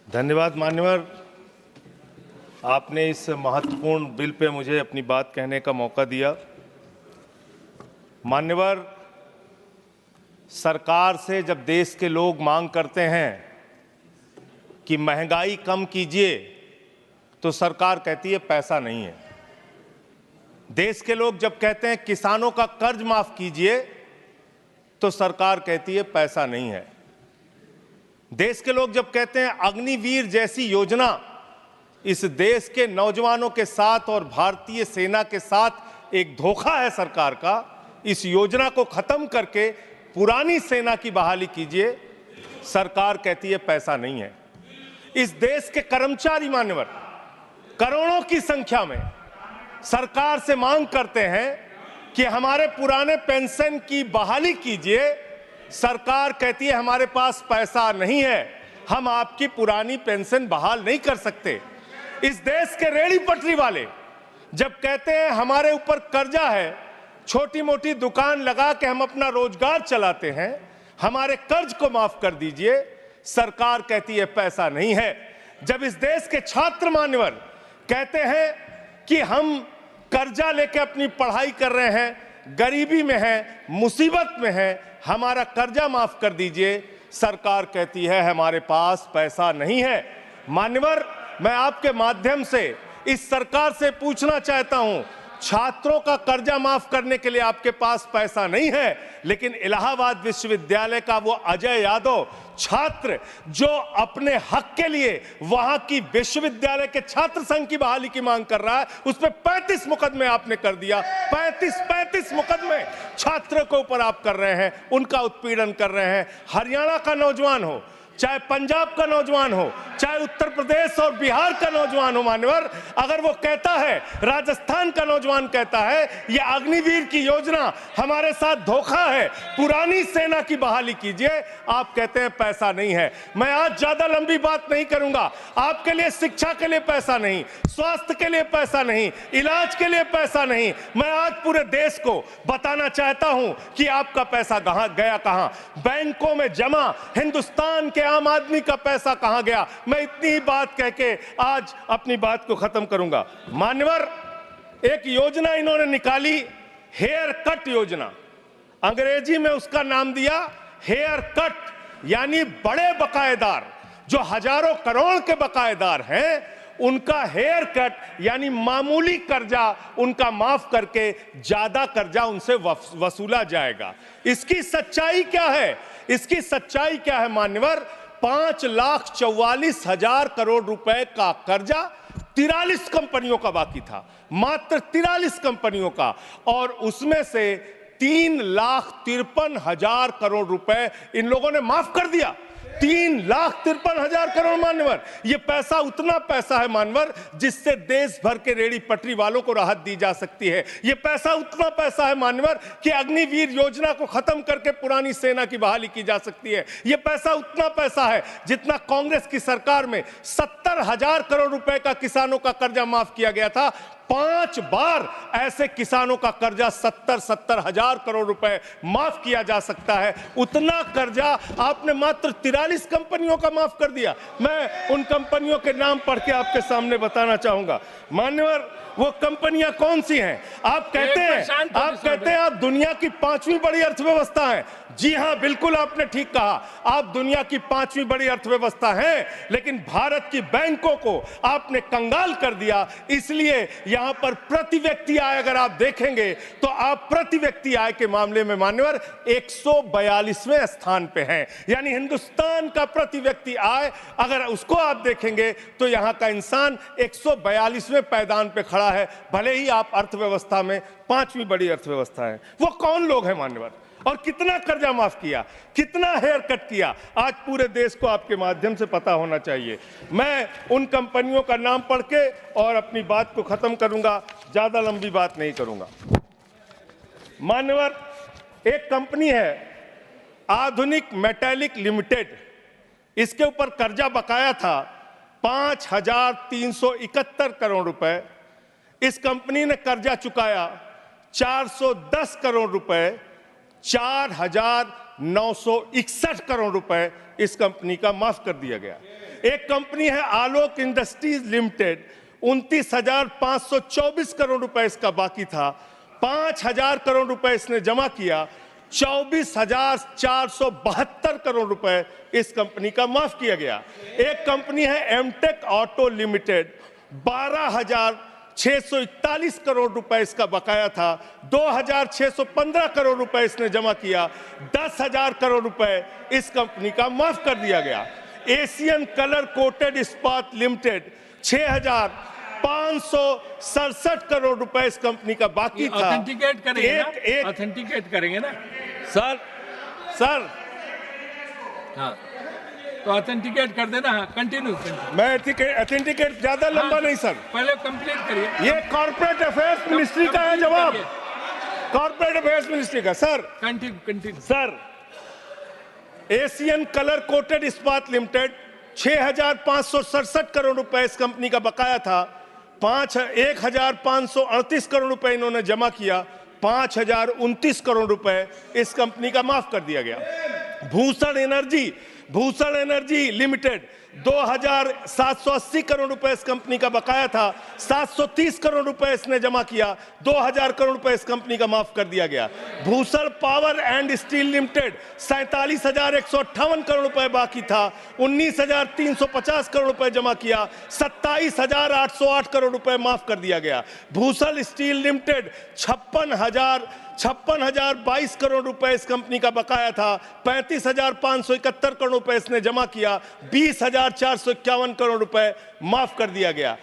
धन्यवाद मान्यवर, आपने इस महत्वपूर्ण बिल पे मुझे अपनी बात कहने का मौका दिया। मान्यवर, सरकार से जब देश के लोग मांग करते हैं कि महंगाई कम कीजिए, तो सरकार कहती है पैसा नहीं है। देश के लोग जब कहते हैं किसानों का कर्ज माफ कीजिए, तो सरकार कहती है पैसा नहीं है। देश के लोग जब कहते हैं अग्निवीर जैसी योजना इस देश के नौजवानों के साथ और भारतीय सेना के साथ एक धोखा है सरकार का, इस योजना को खत्म करके पुरानी सेना की बहाली कीजिए, सरकार कहती है पैसा नहीं है। इस देश के कर्मचारी मान्यवर करोड़ों की संख्या में सरकार से मांग करते हैं कि हमारे पुराने पेंशन की बहाली कीजिए। सरकार कहती है हमारे पास पैसा नहीं है, हम आपकी पुरानी पेंशन बहाल नहीं कर सकते। इस देश के रेहड़ी पटरी वाले जब कहते हैं हमारे ऊपर कर्जा है, छोटी मोटी दुकान लगा के हम अपना रोजगार चलाते हैं, हमारे कर्ज को माफ कर दीजिए, सरकार कहती है पैसा नहीं है। जब इस देश के छात्र मान्यवर कहते हैं कि हम कर्जा लेके अपनी पढ़ाई कर रहे हैं, गरीबी में हैं, मुसीबत में हैं, हमारा कर्जा माफ कर दीजिए, सरकार कहती है हमारे पास पैसा नहीं है। मान्यवर, मैं आपके माध्यम से इस सरकार से पूछना चाहता हूं, छात्रों का कर्जा माफ करने के लिए आपके पास पैसा नहीं है, लेकिन इलाहाबाद विश्वविद्यालय का वो अजय यादव छात्र जो अपने हक के लिए वहां की विश्वविद्यालय के छात्र संघ की बहाली की मांग कर रहा है, उस पर 35 मुकदमे आपने कर दिया। 35 मुकदमे छात्र के ऊपर आप कर रहे हैं, उनका उत्पीड़न कर रहे हैं। हरियाणा का नौजवान हो, चाहे पंजाब का नौजवान हो, चाहे उत्तर प्रदेश और बिहार का नौजवान हो मान्यवर, अगर वो कहता है, राजस्थान का नौजवान कहता है ये अग्निवीर की योजना हमारे साथ धोखा है, पुरानी सेना की बहाली कीजिए, आप कहते हैं पैसा नहीं है। मैं आज ज्यादा लंबी बात नहीं करूंगा। आपके लिए शिक्षा के लिए पैसा नहीं, स्वास्थ्य के लिए पैसा नहीं, इलाज के लिए पैसा नहीं। मैं आज पूरे देश को बताना चाहता हूं कि आपका पैसा कहां गया, कहां बैंकों में जमा हिंदुस्तान के आम आदमी का पैसा कहां गया। मैं इतनी ही बात कह के आज अपनी बात को खत्म करूंगा। मान्यवर, एक योजना इन्होंने निकाली, हेयर कट योजना, अंग्रेजी में उसका नाम दिया हेयर कट, यानी बड़े बकायेदार जो हजारों करोड़ के बकायेदार हैं, उनका हेयर कट यानी मामूली कर्जा उनका माफ करके ज्यादा कर्जा उनसे वसूला जाएगा। इसकी सच्चाई क्या है? इसकी सच्चाई क्या है मान्यवर? 5,44,000 करोड़ रुपए का कर्जा 43 कंपनियों का बाकी था, मात्र 43 कंपनियों का, और उसमें से 3,53,000 करोड़ रुपए इन लोगों ने माफ कर दिया। 3,53,000 करोड़ मान्यवर, ये पैसा उतना पैसा है मान्यवर जिससे देश भर के रेहड़ी पटरी वालों को राहत दी जा सकती है। ये पैसा उतना पैसा है मान्यवर कि अग्निवीर योजना को खत्म करके पुरानी सेना की बहाली की जा सकती है। ये पैसा उतना पैसा है जितना कांग्रेस की सरकार में 70,000 करोड़ रुपए का किसानों का कर्जा माफ किया गया था। 5 बार ऐसे किसानों का कर्जा 70,000 करोड़ रुपए माफ किया जा सकता है। उतना कर्जा आपने मात्र 43 कंपनियों का माफ कर दिया। मैं उन कंपनियों के नाम पढ़ के आपके सामने बताना चाहूंगा। मान्यवर, वो कंपनियां कौन सी हैं? आप कहते हैं आप दुनिया की 5वीं बड़ी अर्थव्यवस्था हैं। जी हां, बिल्कुल आपने ठीक कहा, आप दुनिया की 5वीं बड़ी अर्थव्यवस्था हैं, लेकिन भारत की बैंकों को आपने कंगाल कर दिया। इसलिए यहां पर प्रति व्यक्ति आय अगर आप देखेंगे तो आप प्रति व्यक्ति आय के मामले में मान्यवर 142वें स्थान पे हैं। यानी हिंदुस्तान का प्रति व्यक्ति आय अगर उसको आप देखेंगे तो यहां का इंसान 142वें पायदान पे खड़ा है, भले ही आप अर्थव्यवस्था में 5वीं बड़ी अर्थव्यवस्था है। वो कौन लोग हैं मान्यवर, और कितना कर्जा माफ किया, कितना हेयर कट किया, आज पूरे देश को आपके माध्यम से पता होना चाहिए। मैं उन कंपनियों का नाम पढ़ के और अपनी बात को खत्म करूंगा, ज्यादा लंबी बात नहीं करूंगा। मान्यवर, एक कंपनी है आधुनिक मेटालिक लिमिटेड, इसके ऊपर कर्जा बकाया था 5,371 करोड़ रुपए। इस कंपनी ने कर्जा चुकाया 410 करोड़ रुपए, 4,961 करोड़ रुपए इस कंपनी का माफ कर दिया गया। एक कंपनी है आलोक इंडस्ट्रीज लिमिटेड, 29,524 करोड़ रुपए इसका बाकी था, 5,000 करोड़ रुपए इसने जमा किया, 24,472 करोड़ रुपए इस कंपनी का माफ किया गया। एक कंपनी है एमटेक ऑटो लिमिटेड, 12,641 करोड़ रुपए इसका बकाया था, 2,615 करोड़ रुपए इसने जमा किया, 10,000 करोड़ रुपए इस कंपनी का माफ कर दिया गया। एशियन कलर कोटेड इस्पात लिमिटेड, 6,567 करोड़ रुपए इस कंपनी का बाकी था। ऑथेंटिकेट करेंगे ऑथेंटिकेट करेंगे ना सर हाँ, तो ऑथेंटिकेट कर देना। हाँ, कंटिन्यू। मैं ऑथेंटिकेट ज्यादा लंबा नहीं सर, पहले कंप्लीट करिए। ये कॉर्पोरेट अफेयर्स मिनिस्ट्री का है जवाब, कॉर्पोरेट अफेयर्स मिनिस्ट्री का। Sir continue. Sir, Asian colour coated इस्पात लिमिटेड, 6,567 करोड़ रुपए इस कंपनी का बकाया था, 1,538 करोड़ रुपए इन्होंने जमा किया, 5,029 करोड़ रुपए इस कंपनी का माफ कर दिया गया। भूषण एनर्जी लिमिटेड, 2,780 करोड़ रुपए इस कंपनी का बकाया था, 730 करोड़ रुपए इसने जमा किया, 2,000 करोड़ रुपए इस कंपनी का माफ कर दिया गया। Bhushan power and steel limited, 47,158 crore रुपए बाकी था, 19,350 करोड़ रुपए जमा किया, 27,808 करोड़ रुपए माफ कर दिया गया। भूषण स्टील लिमिटेड, 56,022 करोड़ रुपए इस कंपनी का बकाया था, 35,571 करोड़ रुपए इसने जमा किया, 20,451 करोड़ रुपए माफ कर दिया गया।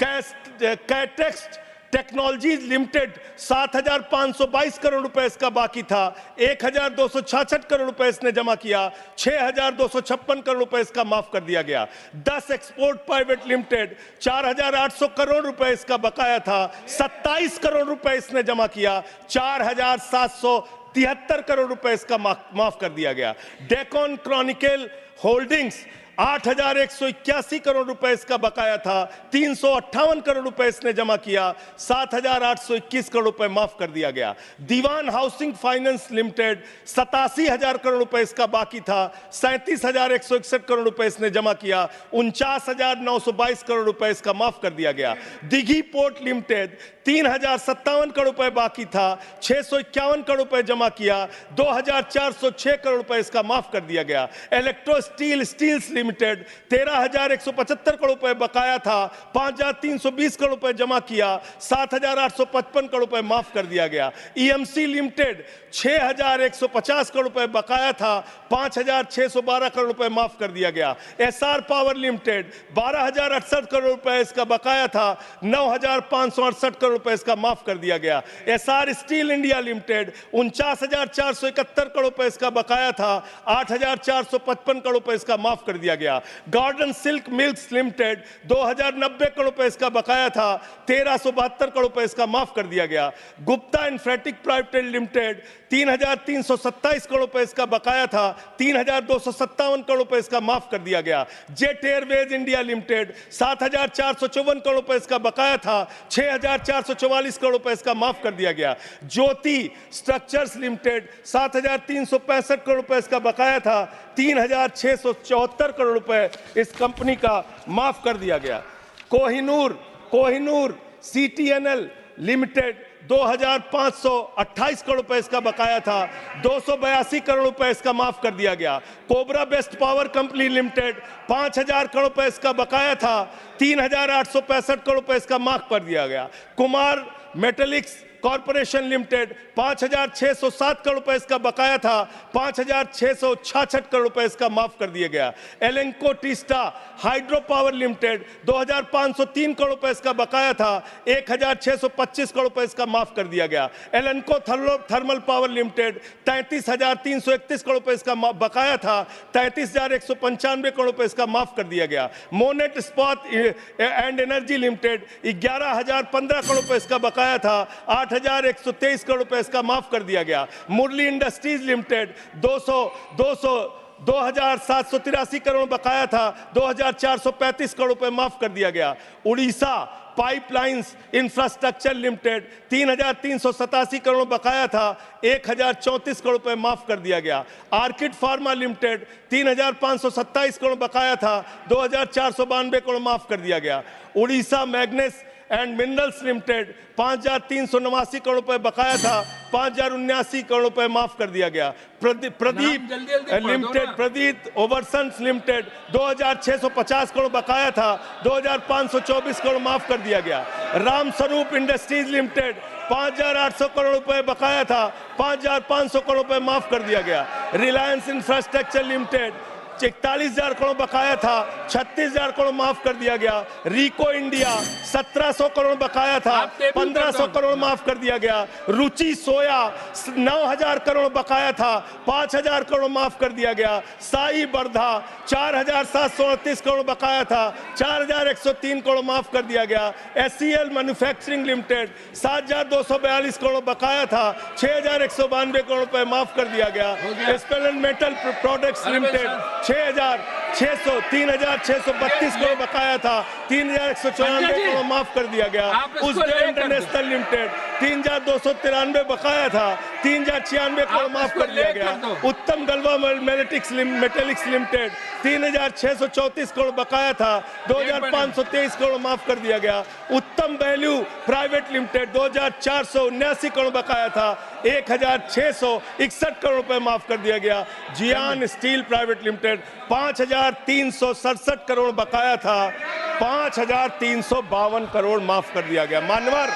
कैटेक्स टेक्नोलॉजीज लिमिटेड, 7,522 करोड़ रुपए इसका बाकी था, 1,266 करोड़ रुपए इसने जमा किया, 6,256 करोड़ रुपए इसका माफ कर दिया गया। 10 एक्सपोर्ट प्राइवेट लिमिटेड, 4,800 करोड़ रुपए इसका बकाया था, 27 करोड़ रुपए इसने जमा किया, 4,773 करोड़ रुपए इसका माफ कर दिया गया। डेकन क्रॉनिकल होल्डिंग्स, 8,181 करोड़ रुपए इसका बकाया था, 358 करोड़ रुपए इसने जमा किया, 7,821 करोड़ रुपए माफ कर दिया गया। दीवान हाउसिंग फाइनेंस लिमिटेड, 87,000 करोड़ रुपए इसका बाकी था, 37,161 करोड़ रुपए इसने जमा किया, 49,922 करोड़ रुपए इसका माफ कर दिया गया। दिघी पोर्ट लिमिटेड, 3,057 करोड़ रुपए बाकी था, 651 करोड़ रुपए जमा किया, 2,406 करोड़ रुपए इसका माफ कर दिया गया। इलेक्ट्रो स्टील्स लिमिटेड, 13,175 करोड़ रुपए बकाया था, 5,320 करोड़ रुपए जमा किया, 7,855 करोड़ रुपए माफ कर दिया गया। ईएमसी लिमिटेड, 6,150 करोड़ रुपए बकाया था, 5,612 करोड़ रुपए माफ कर दिया गया। एसआर पावर लिमिटेड, 12,068 करोड़ रुपए इसका बकाया था, 9,568 करोड़ रुपए इसका माफ कर दिया गया। SR steel India limited, 49,471 crore रुपए इसका बकाया था, 8,455 करोड़ रुपए इसका माफ कर दिया गया। Garden silk milks limited, 2,090 crore रुपए इसका बकाया था, 1,372 करोड़ रुपए इसका माफ कर दिया गया। गुप्ता इन्फेटिक प्राइवेट लिमिटेड, 3,327 करोड़ रुपए इसका बकाया था, 3,257 करोड़ रुपए इसका माफ कर दिया गया। Jet Airways India limited, 7,454 crore रुपए इसका बकाया था, 6,444 करोड़ रुपए इसका माफ कर दिया गया। ज्योति स्ट्रक्चर्स लिमिटेड, 7,365 करोड़ रुपए इसका बकाया था, 3,674 करोड़ रुपए इस कंपनी का माफ कर दिया गया। कोहिनूर सीटीएनएल लिमिटेड, 2,528 करोड़ रुपए इसका बकाया था, 282 करोड़ रुपए इसका माफ कर दिया गया। Cobra best power company limited, 5,000 crore रुपए इसका बकाया था, 3,865 करोड़ रुपए इसका माफ कर दिया गया। Kumar metallics corporation limited, 5,607 crore रुपए इसका बकाया था, 5,666 करोड़ रुपए इसका माफ कर दिया गया। Lanco Teesta hydro power limited, 2,503 crore रुपए इसका बकाया था, 1,625 करोड़ रुपए इसका माफ कर दिया गया। एलेंको थर्मल पावर लिमिटेड, 33,331 करोड़ रुपए इसका बकाया था, 33,195 करोड़ रुपए इसका माफ कर दिया गया। मोनेट इस्पात एंड एनर्जी लिमिटेड, 11,015 करोड़ रुपए इसका बकाया था, 8,123 करोड़ रुपए इसका माफ कर दिया गया। मुरली इंडस्ट्रीज लिमिटेड, 2,783 करोड़ बकाया था, 2,435 करोड़ रुपए माफ कर दिया गया। Orissa pipelines infrastructure limited 3,387 crore बकाया था, 1,034 करोड़ रुपए माफ कर दिया गया। आर्किड फार्मा लिमिटेड 3,527 करोड़ बकाया था, 2,492 करोड़ माफ कर दिया गया। Orissa मैग्नेस and minerals limited 5,389 crore रुपए बकाया था, 5,079 करोड़ रुपए माफ कर दिया गया। प्रदीप लिमिटेड, प्रदीप ओवरसन्स लिमिटेड 2,650 करोड़ बकाया था, 2,524 करोड़ माफ कर दिया गया। राम स्वरूप इंडस्ट्रीज लिमिटेड 5,800 करोड़ रुपए बकाया था, 5,500 करोड़ रुपए माफ कर दिया गया। रिलायंस इंफ्रास्ट्रक्चर लिमिटेड 41,000 करोड़ बकाया था, 36,000 करोड़ माफ कर दिया गया। रिको इंडिया 1,700 करोड़ बकाया था, 1,500 करोड़ माफ कर दिया गया। रुचि सोया 9,000 करोड़ बकाया था, 5,000 करोड़ माफ कर दिया गया। साई बर्धा 4,738 करोड़ बकाया था, 4,103 करोड़ माफ कर दिया गया। SCL मैन्युफैक्चरिंग लिमिटेड 7,242 करोड़ बकाया था, 6,192 करोड़ रुपए माफ कर दिया गया। स्पेलेंट मेटल प्रोडक्ट्स लिमिटेड 3,632 करोड़ बकाया था, 3,194 करोड़ माफ कर दिया गया। उज्जैन इंटरनेशनल लिमिटेड 3,293 बकाया था, 3,096 करोड़ माफ कर दिया गया। उत्तम गलवा मेटेलिक्स लिमिटेड 3,634 करोड़ बकाया था, 2,523 करोड़ माफ कर दिया गया। उत्तम वैल्यू प्राइवेट लिमिटेड 2,479 करोड़ बकाया था, 1,661 करोड़ रुपए माफ कर दिया गया। जियान स्टील प्राइवेट लिमिटेड 5,367 करोड़ बकाया था, 5,352 करोड़ माफ कर दिया गया। मान्यवर,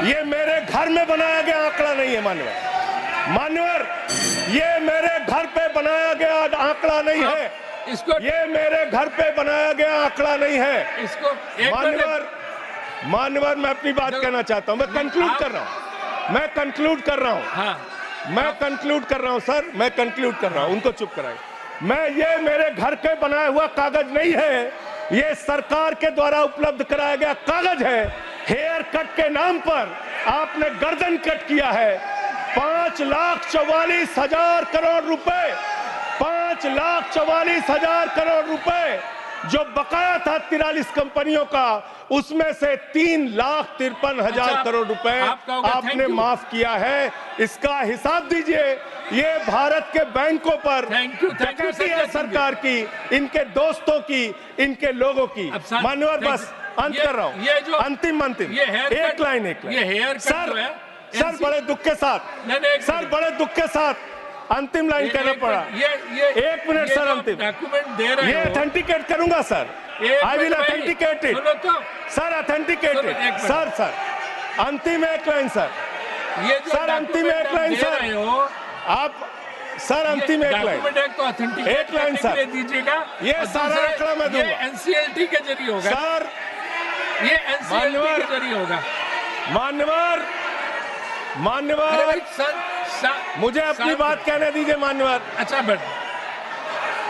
ये मेरे घर में बनाया गया आंकड़ा नहीं है। मान्यवर, ये मेरे घर पे बनाया गया आंकड़ा नहीं है। ये मेरे घर पे बनाया गया आंकड़ा नहीं है। मान्यवर, मैं अपनी बात कहना चाहता हूं। मैं कंक्लूड कर रहा हूं। मैं कंक्लूड कर रहा हूं सर, मैं कंक्लूड कर रहा हूं। उनको चुप कराए। ये मेरे घर के बनाया हुआ कागज नहीं है, ये सरकार के द्वारा उपलब्ध कराया गया कागज है। हेयर कट के नाम पर आपने गर्दन कट किया है। 5,44,000 करोड़ रुपए, 5,44,000 करोड़ रुपए जो बकाया था 43 कंपनियों का, उसमें से 3,53,000 करोड़ रुपए आपने माफ किया है। इसका हिसाब दीजिए। ये भारत के बैंकों पर डकैती है सरकार की, इनके दोस्तों की, इनके लोगों की। मान्यवर, बस अंत कर रहा हूँ। अंतिम एक लाइन सर, बड़े दुख के साथ अंतिम लाइन कहना पड़ा। 1 मिनट सर, अंतिम डॉक्यूमेंट दे रहे ये ऑथेंटिकेट करूंगा sir. I will authenticate it sir, authenticate it sir. अंतिम एक लाइन सर, सर अंतिम एक लाइन सर, आप सर अंतिम एक लाइन सर दीजिएगा। ये सारा आंकड़ा मैं दूंगा। NCLT के जरिए होगा सर, ये NCLT के जरिए होगा। मान्यवर, मुझे अपनी बात कहने दीजिए। मान्यवर, अच्छा बैठ,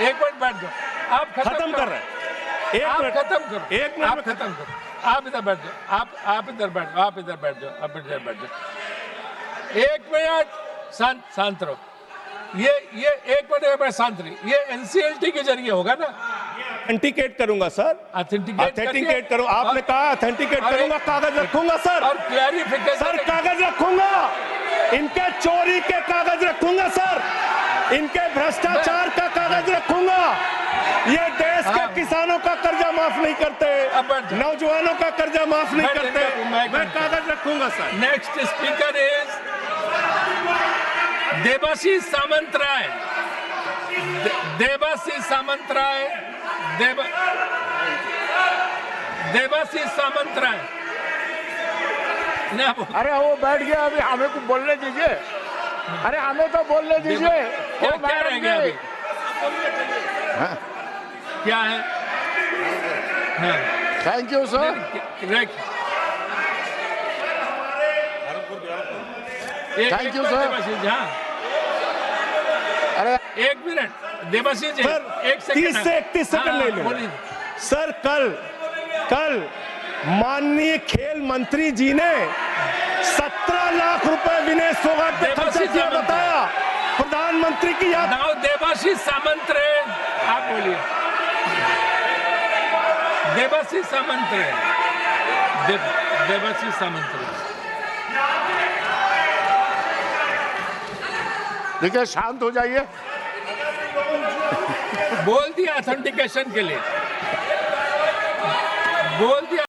एक मिनट बैठ जाओ। आप खत्म कर रहे हैं। आप खत्म करो, एक मिनट आप खत्म करो। आप इधर बैठ जाओ, आप इधर बैठ जाओ, आप इधर बैठ जाओ, आप इधर बैठ जाओ। 1 मिनट शांत रहो। ये 1 मिनट शांत रही। ये NCLT के जरिए होगा ना? ऑथेंटिकेट करूंगा सर, ऑथेंटिकेट करूं। आपने कहा ऑथेंटिकेट करूंगा, कागज रखूंगा सर, और क्लैरिफिकेशन सर कागज रखूंगा। इनके चोरी के कागज रखूंगा सर, इनके भ्रष्टाचार का कागज रखूंगा। ये देश के किसानों का कर्जा माफ नहीं करते, नौजवानों का कर्जा माफ नहीं करते। मैं कागज रखूंगा sir. Next speaker is Debashish Samanta Ray. Debashish Samanta Ray. अरे वो बैठ गया, अभी हमें को बोलने दीजिए। अरे हमें तो बोलने दीजिए। क्या रह गया अभी? क्या है? Thank you sir. Thank you sir. अरे 1 मिनट देबाशीष जी, सर 30 से 31 सेकंड ले लो सर। कल माननीय खेल मंत्री जी ने 17 लाख रुपए विनय फोगाट पे खर्चा किया, बताया। प्रधानमंत्री की याद। देबाशीष सामंत रहे, आप बोलिए। देवाशीष सामंत है, देवाशीष सामंत है। देखिए, शांत हो जाइए। बोल दिया ऑथेंटिकेशन के लिए, बोल दिया।